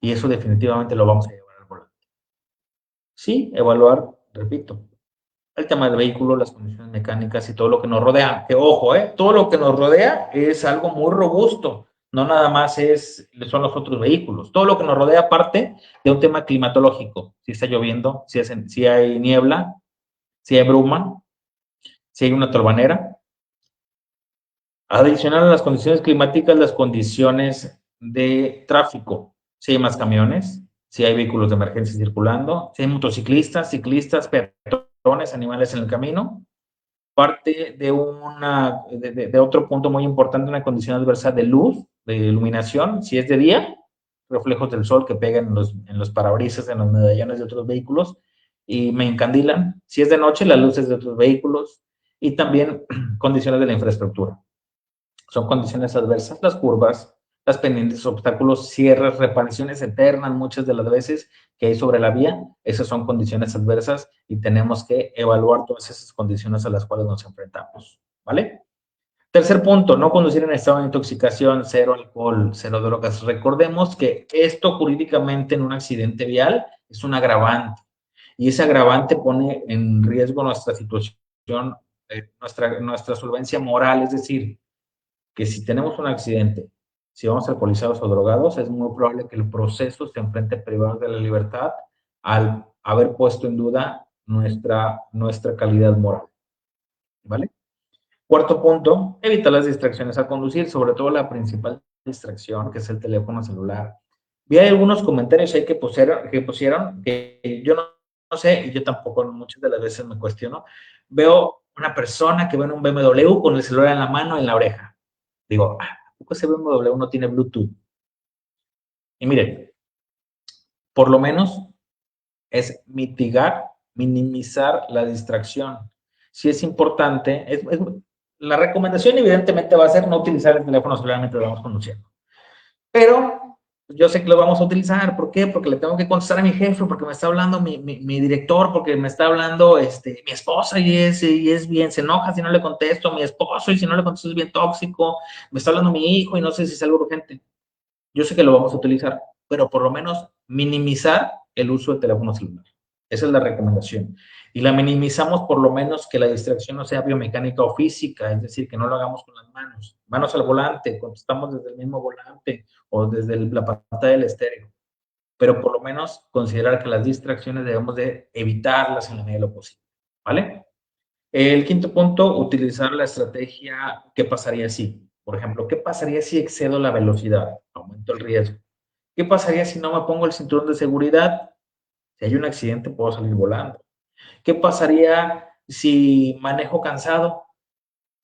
Y eso definitivamente lo vamos a llevar al volante. Sí, evaluar, repito, el tema del vehículo, las condiciones mecánicas y todo lo que nos rodea. Que ojo, todo lo que nos rodea es algo muy robusto. No nada más son los otros vehículos. Todo lo que nos rodea parte de un tema climatológico. Si está lloviendo, si hay niebla, si hay bruma, si hay una torbanera. Adicional a las condiciones climáticas, las condiciones de tráfico. Si hay más camiones, si hay vehículos de emergencia circulando, si hay motociclistas, ciclistas, peatones, animales en el camino. Parte de otro punto muy importante, una condición adversa de luz, de iluminación. Si es de día, reflejos del sol que pegan en los parabrisas, en los medallones de otros vehículos y me encandilan. Si es de noche, las luces de otros vehículos y también condiciones de la infraestructura. Son condiciones adversas, las curvas, las pendientes, obstáculos, cierres, reparaciones eternas, muchas de las veces que hay sobre la vía, esas son condiciones adversas y tenemos que evaluar todas esas condiciones a las cuales nos enfrentamos, ¿vale? Tercer punto, no conducir en estado de intoxicación, cero alcohol, cero drogas. Recordemos que esto jurídicamente en un accidente vial es un agravante y ese agravante pone en riesgo nuestra situación, nuestra solvencia moral, es decir, que si tenemos un accidente, si vamos alcoholizados o drogados, es muy probable que el proceso se enfrente privados de la libertad al haber puesto en duda nuestra calidad moral. ¿Vale? Cuarto punto, evita las distracciones al conducir, sobre todo la principal distracción, que es el teléfono celular. Vi algunos comentarios ahí pusieron que yo no sé, y yo tampoco muchas de las veces me cuestiono. Veo una persona que ve en un BMW con el celular en la mano en la oreja. Digo, ¿a poco ese BMW no tiene Bluetooth? Y miren, por lo menos es minimizar la distracción. Si es importante, la recomendación evidentemente va a ser no utilizar el teléfono celular mientras vamos conduciendo. Pero yo sé que lo vamos a utilizar. ¿Por qué? Porque le tengo que contestar a mi jefe, porque me está hablando mi director, porque me está hablando mi esposa y es bien, se enoja si no le contesto, mi esposo y si no le contesto es bien tóxico, me está hablando mi hijo y no sé si es algo urgente. Yo sé que lo vamos a utilizar, pero por lo menos minimizar el uso del teléfono celular. Esa es la recomendación. Y la minimizamos por lo menos que la distracción no sea biomecánica o física, es decir, que no lo hagamos con las manos. Manos al volante, contestamos desde el mismo volante o desde la pantalla del estéreo. Pero por lo menos considerar que las distracciones debemos de evitarlas en la medida de lo posible. ¿Vale? El quinto punto, utilizar la estrategia ¿qué pasaría si? Por ejemplo, ¿qué pasaría si excedo la velocidad? Aumento el riesgo. ¿Qué pasaría si no me pongo el cinturón de seguridad? Si hay un accidente, puedo salir volando. ¿Qué pasaría si manejo cansado?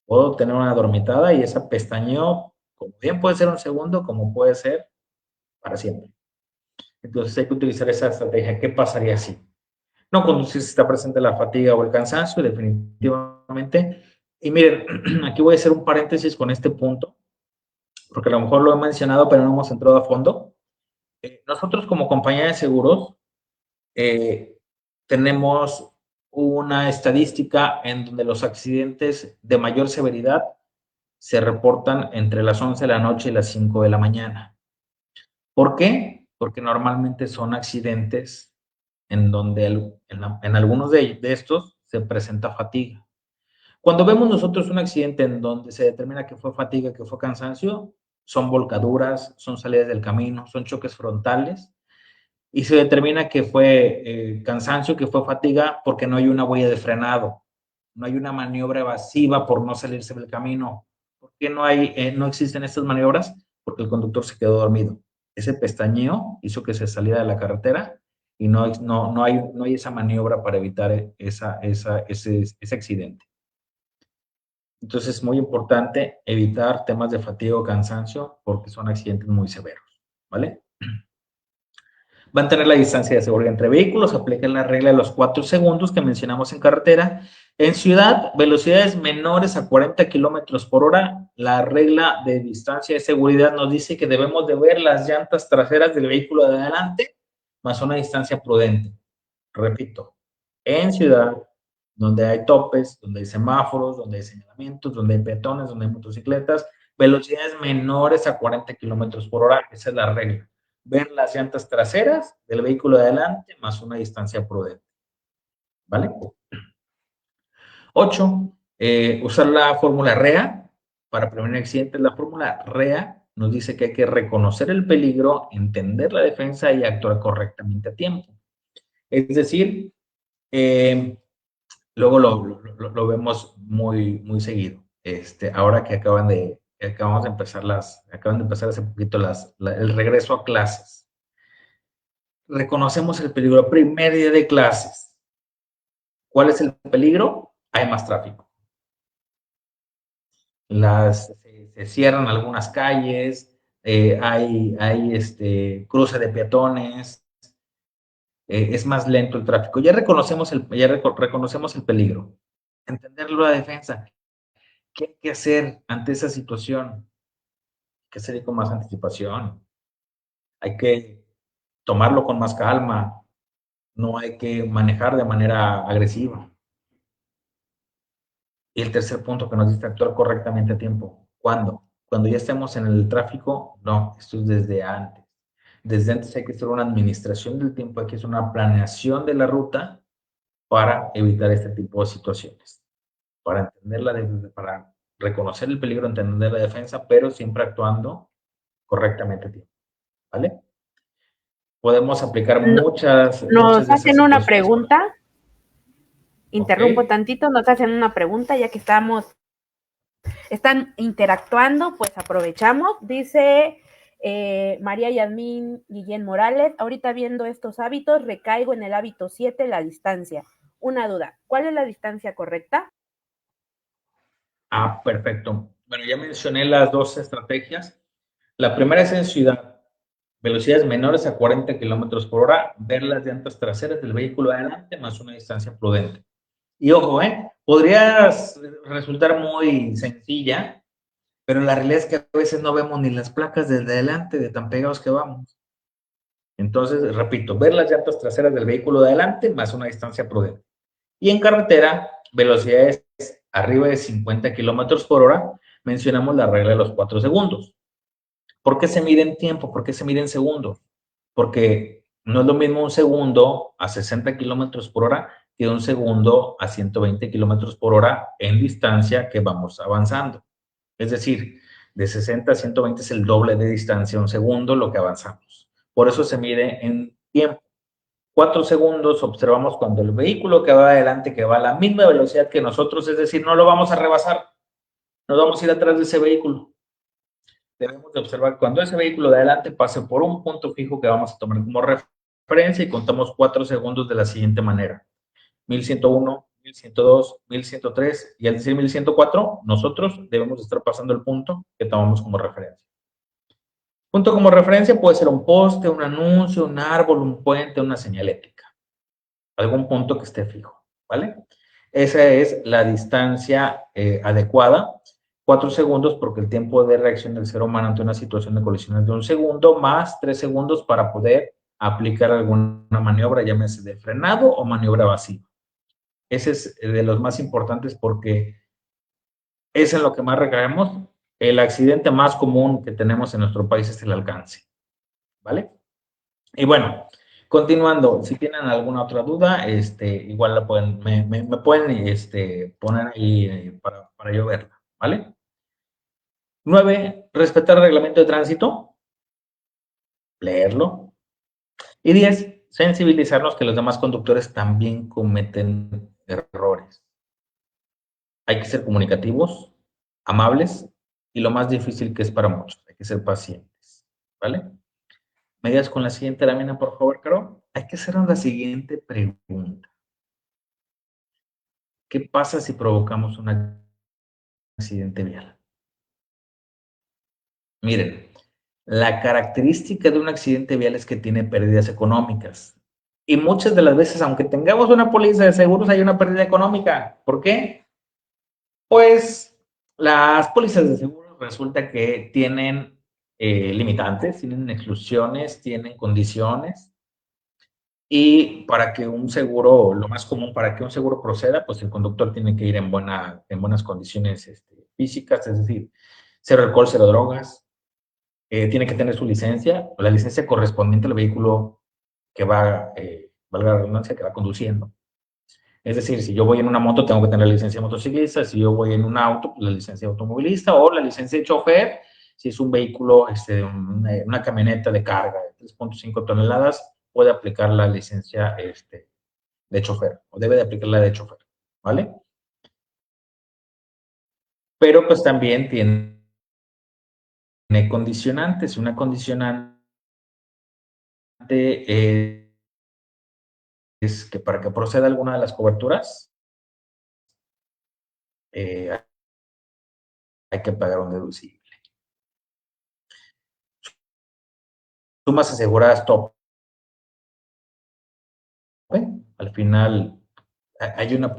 Puedo tener una dormitada y esa pestañeo, como bien puede ser un segundo, como puede ser para siempre. Entonces hay que utilizar esa estrategia. ¿Qué pasaría si? No conducir si está presente la fatiga o el cansancio, definitivamente. Y miren, aquí voy a hacer un paréntesis con este punto, porque a lo mejor lo he mencionado, pero no hemos entrado a fondo. Nosotros como compañía de seguros tenemos una estadística en donde los accidentes de mayor severidad se reportan entre las 11 de la noche y las 5 de la mañana. ¿Por qué? Porque normalmente son accidentes en donde en algunos de estos se presenta fatiga. Cuando vemos nosotros un accidente en donde se determina que fue fatiga, que fue cansancio, son volcaduras, son salidas del camino, son choques frontales y se determina que fue cansancio, que fue fatiga porque no hay una huella de frenado, no hay una maniobra evasiva por no salirse del camino. ¿Por qué no existen estas maniobras? Porque el conductor se quedó dormido. Ese pestañeo hizo que se saliera de la carretera y no hay esa maniobra para evitar ese accidente. Entonces es muy importante evitar temas de fatiga o cansancio porque son accidentes muy severos, ¿vale? Mantener la distancia de seguridad entre vehículos, apliquen la regla de los 4 segundos que mencionamos en carretera. En ciudad, velocidades menores a 40 kilómetros por hora, la regla de distancia de seguridad nos dice que debemos de ver las llantas traseras del vehículo de adelante más una distancia prudente. Repito, en ciudad, donde hay topes, donde hay semáforos, donde hay señalamientos, donde hay peatones, donde hay motocicletas, velocidades menores a 40 kilómetros por hora, esa es la regla. Ver las llantas traseras del vehículo de adelante más una distancia prudente. ¿Vale? 8. Usar la fórmula REA para prevenir accidentes. La fórmula REA nos dice que hay que reconocer el peligro, entender la defensa y actuar correctamente a tiempo. Es decir, luego lo vemos muy seguido. Ahora que acaban de empezar hace poquito el regreso a clases. Reconocemos el peligro. Primer día de clases. ¿Cuál es el peligro? Hay más tráfico. Se cierran algunas calles, hay cruce de peatones, es más lento el tráfico. Ya reconocemos el peligro. Entenderlo la defensa. ¿Qué hay que hacer ante esa situación? Hay que hacer con más anticipación. Hay que tomarlo con más calma. No hay que manejar de manera agresiva. Y el tercer punto que nos dice actuar correctamente a tiempo. ¿Cuándo? Cuando ya estemos en el tráfico, no, esto es desde antes. Desde antes hay que hacer una administración del tiempo, hay que hacer una planeación de la ruta para evitar este tipo de situaciones. Para para reconocer el peligro, entender la defensa, pero siempre actuando correctamente a tiempo. ¿Vale? Podemos aplicar muchas Nos de esas hacen una situaciones. pregunta. Interrumpo Okay. tantito, nos hacen una pregunta ya que están interactuando, pues aprovechamos. Dice María Yasmín Guillén Morales, ahorita viendo estos hábitos, recaigo en el hábito 7, la distancia. Una duda, ¿cuál es la distancia correcta? Perfecto. Bueno, ya mencioné las dos estrategias. La primera es en ciudad. Velocidades menores a 40 kilómetros por hora, ver las llantas traseras del vehículo adelante más una distancia prudente. Y ojo, podría resultar muy sencilla, pero la realidad es que a veces no vemos ni las placas desde adelante de tan pegados que vamos. Entonces, repito, ver las llantas traseras del vehículo de adelante más una distancia prudente. Y en carretera, velocidades arriba de 50 kilómetros por hora, mencionamos la regla de los 4 segundos. ¿Por qué se mide en tiempo? ¿Por qué se mide en segundos? Porque no es lo mismo un segundo a 60 kilómetros por hora que un segundo a 120 kilómetros por hora en distancia que vamos avanzando. Es decir, de 60 a 120 es el doble de distancia, un segundo lo que avanzamos. Por eso se mide en tiempo. 4 segundos observamos cuando el vehículo que va adelante, que va a la misma velocidad que nosotros, es decir, no lo vamos a rebasar, nos vamos a ir atrás de ese vehículo. Debemos de observar cuando ese vehículo de adelante pase por un punto fijo que vamos a tomar como referencia y contamos 4 segundos de la siguiente manera. 1101, 1102, 1103 y al decir 1104, nosotros debemos estar pasando el punto que tomamos como referencia. Punto como referencia puede ser un poste, un anuncio, un árbol, un puente, una señalética. Algún punto que esté fijo, ¿vale? Esa es la distancia adecuada. 4 segundos porque el tiempo de reacción del ser humano ante una situación de colisión es de 1 segundo, más 3 segundos para poder aplicar alguna maniobra, llámese de frenado o maniobra evasiva. Ese es de los más importantes porque es en lo que más recaemos. El accidente más común que tenemos en nuestro país es el alcance, ¿vale? Y bueno, continuando, si tienen alguna otra duda, igual la pueden, me pueden poner ahí para yo verla, ¿vale? 9, respetar el reglamento de tránsito, leerlo. Y 10, sensibilizarnos que los demás conductores también cometen errores. Hay que ser comunicativos, amables y lo más difícil que es para muchos, hay que ser pacientes, ¿vale? ¿Me ayudas con la siguiente lámina, por favor, Caro? hay que hacernos la siguiente pregunta. ¿Qué pasa si provocamos un accidente vial? Miren, la característica de un accidente vial es que tiene pérdidas económicas. Y muchas de las veces, aunque tengamos una póliza de seguros, hay una pérdida económica. ¿Por qué? Pues las pólizas de seguros resulta que tienen limitantes, tienen exclusiones, tienen condiciones. Y para que un seguro, lo más común, para que un seguro proceda, pues el conductor tiene que ir en buenas condiciones físicas, es decir, cero alcohol, cero drogas, tiene que tener su licencia, o la licencia correspondiente al vehículo que va, valga la redundancia, que va conduciendo. Es decir, si yo voy en una moto, tengo que tener la licencia de motociclista, si yo voy en un auto, pues la licencia de automovilista o la licencia de chofer, si es un vehículo, una camioneta de carga de 3.5 toneladas, puede aplicar la licencia de chofer, o debe de aplicar la de chofer, ¿vale? Pero pues también tiene condicionantes. Una condicionante es que para que proceda alguna de las coberturas, eh, hay que pagar un deducible. Sumas aseguradas top. Al final hay una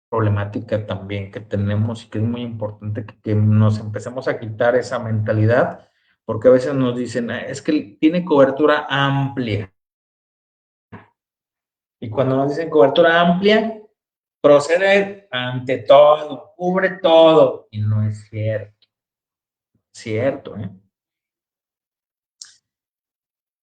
problemática también que tenemos y que es muy importante que nos empecemos a quitar esa mentalidad, porque a veces nos dicen, es que tiene cobertura amplia. Y cuando nos dicen cobertura amplia, procede ante todo, cubre todo. Y no es cierto, cierto, ¿eh?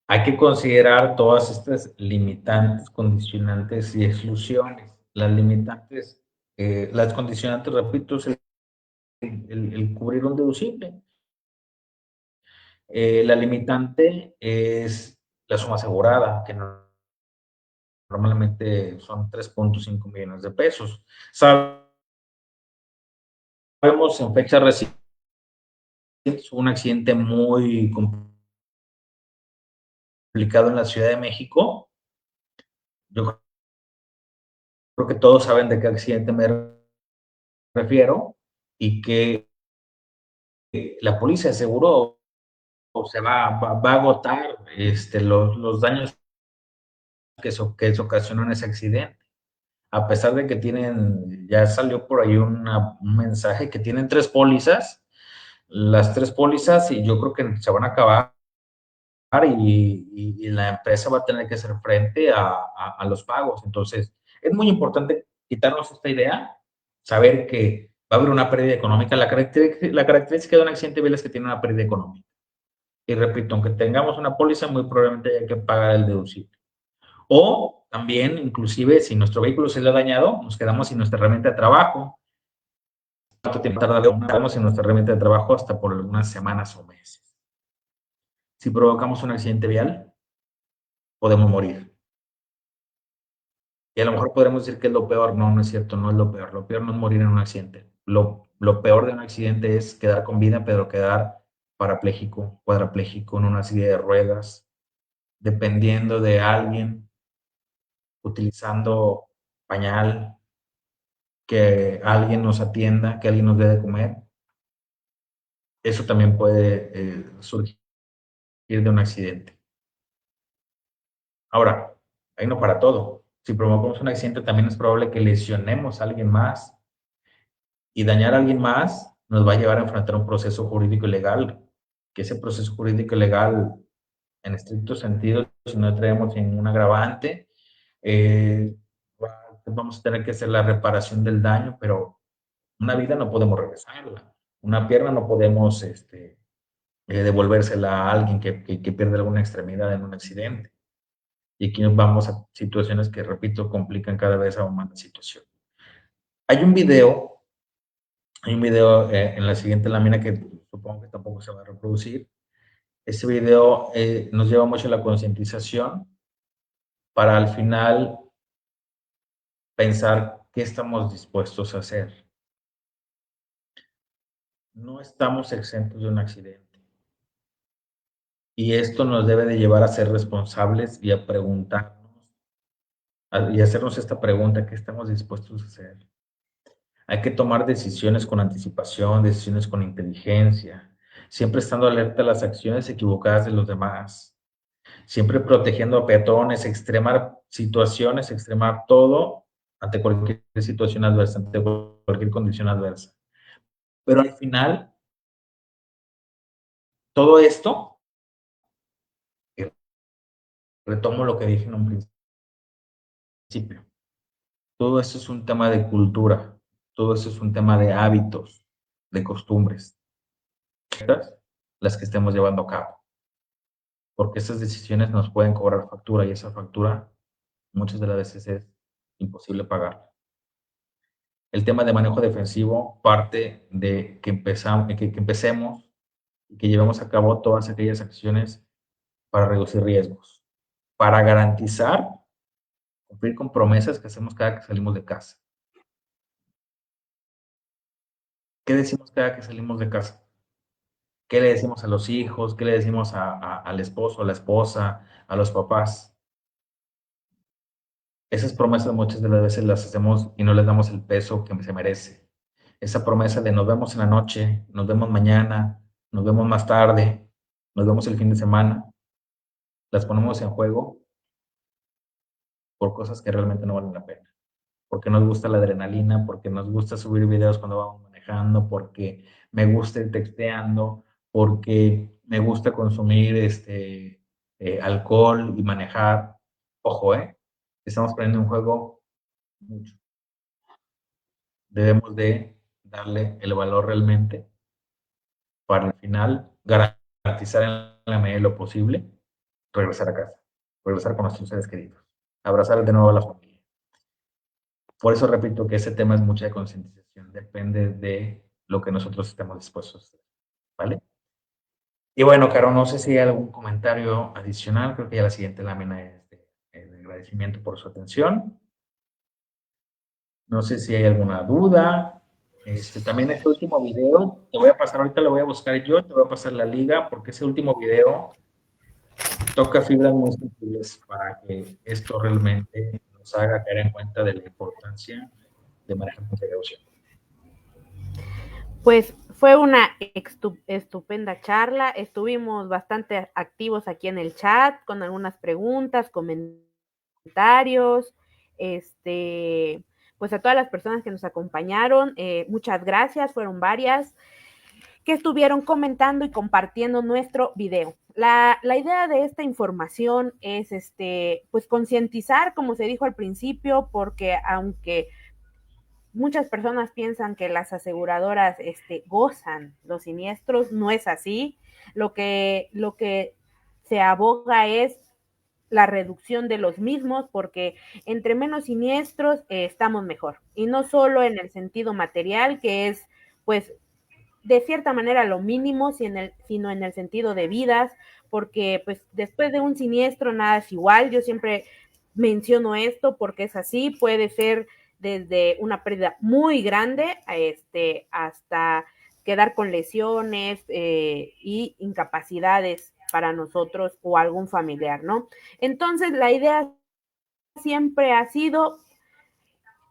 Hay que considerar todas estas limitantes, condicionantes y exclusiones. Las limitantes, las condicionantes, repito, es el cubrir un deducible. La limitante es la suma asegurada, que normalmente son 3.5 millones de pesos. Sabemos en fecha reciente un accidente muy complicado en la Ciudad de México. Yo creo que todos saben de qué accidente me refiero y que la policía de seguro se va a agotar los daños que se ocasionó en ese accidente. A pesar de que ya salió por ahí un mensaje que tienen tres pólizas, las tres pólizas, y yo creo que se van a acabar y la empresa va a tener que hacer frente a los pagos. Entonces, es muy importante quitarnos esta idea, saber que va a haber una pérdida económica. La característica de un accidente vial es que tiene una pérdida económica. Y repito, aunque tengamos una póliza, muy probablemente haya que pagar el deducible. O también, inclusive, si nuestro vehículo se le ha dañado, nos quedamos sin nuestra herramienta de trabajo. ¿Cuánto tiempo tarda? Nos quedamos sin nuestra herramienta de trabajo hasta por algunas semanas o meses. Si provocamos un accidente vial, podemos morir. Y a lo mejor podremos decir que es lo peor. No, no es cierto, no es lo peor. Lo peor no es morir en un accidente. Lo peor de un accidente es quedar con vida, pero quedar parapléjico, cuadrapléjico, en una silla de ruedas, dependiendo de alguien, utilizando pañal, que alguien nos atienda, que alguien nos dé de comer. Eso también puede surgir de un accidente. Ahora, ahí no para todo. Si provocamos un accidente, también es probable que lesionemos a alguien más, y dañar a alguien más nos va a llevar a enfrentar un proceso jurídico y legal, que ese proceso jurídico y legal, en estricto sentido, si no traemos ningún agravante, eh, vamos a tener que hacer la reparación del daño, pero una vida no podemos regresarla. Una pierna no podemos devolvérsela a alguien que pierde alguna extremidad en un accidente. Y aquí nos vamos a situaciones que, repito, complican cada vez aún más la situación. Hay un video, en la siguiente lámina que supongo que tampoco se va a reproducir. Ese video nos lleva mucho a la concientización para al final pensar qué estamos dispuestos a hacer. No estamos exentos de un accidente. Y esto nos debe de llevar a ser responsables y a preguntarnos y hacernos esta pregunta: ¿qué estamos dispuestos a hacer? Hay que tomar decisiones con anticipación, decisiones con inteligencia, siempre estando alerta a las acciones equivocadas de los demás, siempre protegiendo a peatones, extremar situaciones, extremar todo ante cualquier situación adversa, ante cualquier condición adversa. Pero al final, todo esto, eh, retomo lo que dije en un principio, todo esto es un tema de cultura, todo esto es un tema de hábitos, de costumbres, las que estemos llevando a cabo, porque esas decisiones nos pueden cobrar factura y esa factura muchas de las veces es imposible pagarla. El tema de manejo defensivo parte de que empecemos y que llevemos a cabo todas aquellas acciones para reducir riesgos, para garantizar cumplir con promesas que hacemos cada que salimos de casa. ¿Qué decimos cada que salimos de casa? ¿Qué le decimos a los hijos? ¿Qué le decimos al esposo, a la esposa, a los papás? Esas promesas muchas de las veces las hacemos y no les damos el peso que se merece. Esa promesa de nos vemos en la noche, nos vemos mañana, nos vemos más tarde, nos vemos el fin de semana, las ponemos en juego por cosas que realmente no valen la pena. Porque nos gusta la adrenalina, porque nos gusta subir videos cuando vamos manejando, porque me gusta ir texteando, porque me gusta consumir alcohol y manejar. Ojo, estamos poniendo en juego mucho. Debemos de darle el valor realmente para al final garantizar en la medida de lo posible regresar a casa, regresar con nuestros seres queridos, abrazar de nuevo a la familia. Por eso repito que ese tema es mucha de concientización, depende de lo que nosotros estemos dispuestos a hacer, ¿vale? Y bueno, Caro, no sé si hay algún comentario adicional, creo que ya la siguiente lámina es de agradecimiento por su atención. No sé si hay alguna duda. También este último video, te voy a pasar, ahorita lo voy a buscar yo, te voy a pasar la liga, porque ese último video toca fibras muy sensibles para que esto realmente nos haga caer en cuenta de la importancia de manejar con precaución. Pues fue una estupenda charla, estuvimos bastante activos aquí en el chat con algunas preguntas, comentarios, pues a todas las personas que nos acompañaron, muchas gracias, fueron varias que estuvieron comentando y compartiendo nuestro video. La idea de esta información es pues concientizar, como se dijo al principio, porque aunque muchas personas piensan que las aseguradoras gozan los siniestros, no es así. Lo que se aboga es la reducción de los mismos, porque entre menos siniestros estamos mejor. Y no solo en el sentido material, que es pues de cierta manera lo mínimo, sino en el sentido de vidas, porque pues después de un siniestro nada es igual. Yo siempre menciono esto porque es así, puede ser desde una pérdida muy grande hasta quedar con lesiones y incapacidades para nosotros o algún familiar, ¿no? Entonces la idea siempre ha sido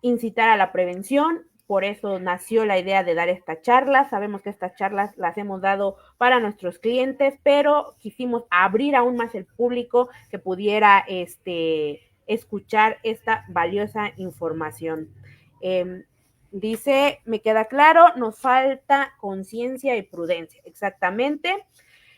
incitar a la prevención. Por eso nació la idea de dar esta charla. Sabemos que estas charlas las hemos dado para nuestros clientes, pero quisimos abrir aún más el público que pudiera escuchar esta valiosa información. Dice, me queda claro, nos falta conciencia y prudencia. Exactamente.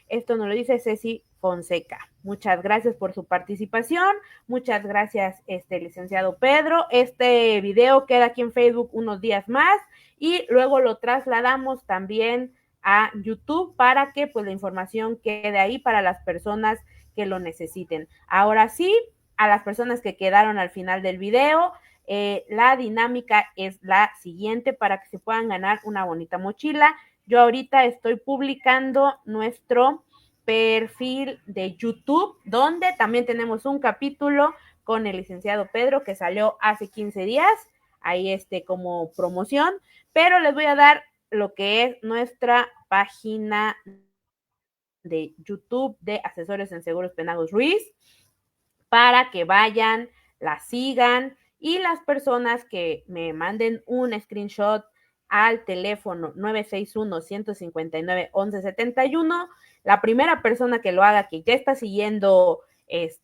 Esto nos lo dice Ceci Fonseca. Muchas gracias por su participación. Muchas gracias, licenciado Pedro. Este video queda aquí en Facebook unos días más y luego lo trasladamos también a YouTube para que pues la información quede ahí para las personas que lo necesiten. Ahora sí, a las personas que quedaron al final del video, la dinámica es la siguiente para que se puedan ganar una bonita mochila. Yo ahorita estoy publicando nuestro perfil de YouTube, donde también tenemos un capítulo con el licenciado Pedro que salió hace 15 días, ahí como promoción, pero les voy a dar lo que es nuestra página de YouTube de Asesores en Seguros Penagos Ruiz para que vayan, la sigan y las personas que me manden un screenshot al teléfono 961-159-1171, la primera persona que lo haga, que ya está siguiendo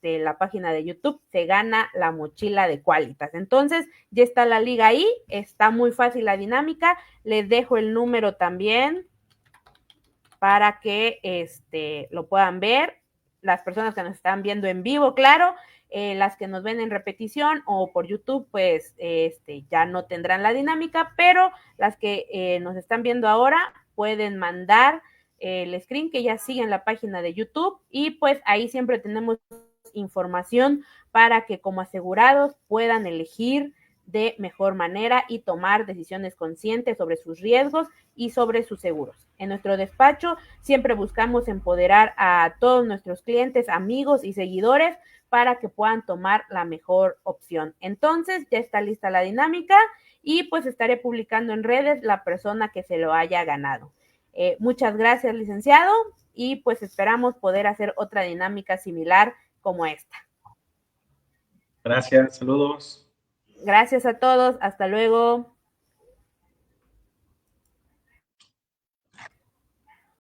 la página de YouTube, se gana la mochila de Qualitas. Entonces, ya está la liga ahí, está muy fácil la dinámica, les dejo el número también para que lo puedan ver. Las personas que nos están viendo en vivo, claro, las que nos ven en repetición o por YouTube, pues ya no tendrán la dinámica, pero las que nos están viendo ahora pueden mandar el screen que ya sigue en la página de YouTube y pues ahí siempre tenemos información para que como asegurados puedan elegir de mejor manera y tomar decisiones conscientes sobre sus riesgos y sobre sus seguros. En nuestro despacho siempre buscamos empoderar a todos nuestros clientes, amigos y seguidores para que puedan tomar la mejor opción. Entonces, ya está lista la dinámica y pues estaré publicando en redes la persona que se lo haya ganado. Muchas gracias, licenciado, y pues esperamos poder hacer otra dinámica similar como esta. Gracias, saludos. Gracias a todos, hasta luego.